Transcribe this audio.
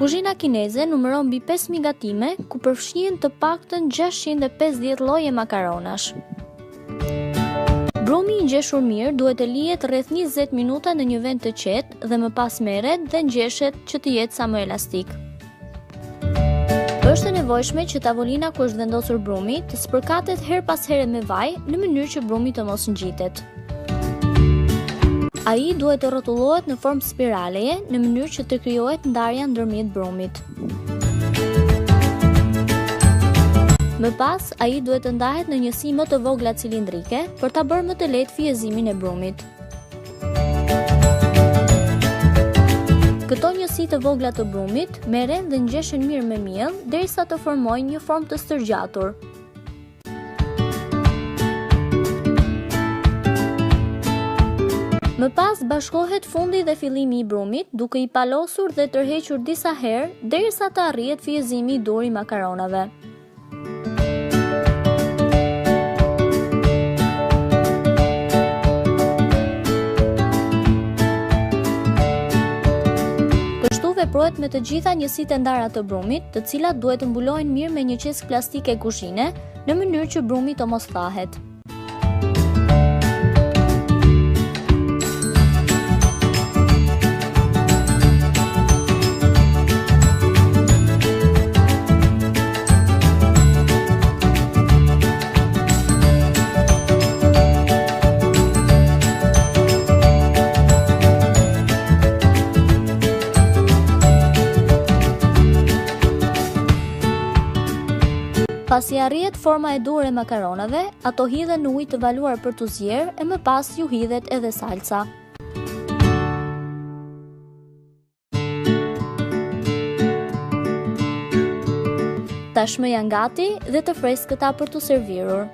Kuzhina kineze numëron mbi 5.000 gatime, ku përfshihen të paktën 650 lloje makaronash. Brumi i ngjeshur mirë duhet të lihet rreth 20 minuta në një vend të qetë dhe më pas merret dhe ngjeshet që të jetë sa më elastik. Është e nevojshme që tavolina ku është vendosur brumi të spërkatet her pas here me vaj në mënyrë që brumi të mos ngjitet. Ai duhet të rrotullohet në formë spiraleje në mënyrë që të krijohet ndarja ndërmjet brumit. Më pas, ai duhet të ndahet në njësi më të vogla cilindrike për ta bërë më të lehtë fyezimin e brumit. Këto njësi të vogla të brumit merren dhe ngjeshen mirë me miell derisa të formojnë një formë të stërgjatur. Më pas bashkohet fundi dhe fillimi i brumit duke i palosur dhe tërhequr disa herë derisa të arrihet fyezimi i dur i makaronave. Veprohet me të gjitha njësitë e ndara të brumit, të cilat duhet të mbulohen mirë me një qesk plastike kuzhine, në mënyrë që brumi të mos thahet. Pasi arrihet forma e dur e makaronave, ato hidhen në ujë të valuar për t'u zier e më pas ju hidhet edhe salca. Tashmë janë gati dhe të freskëta për t'u servirur.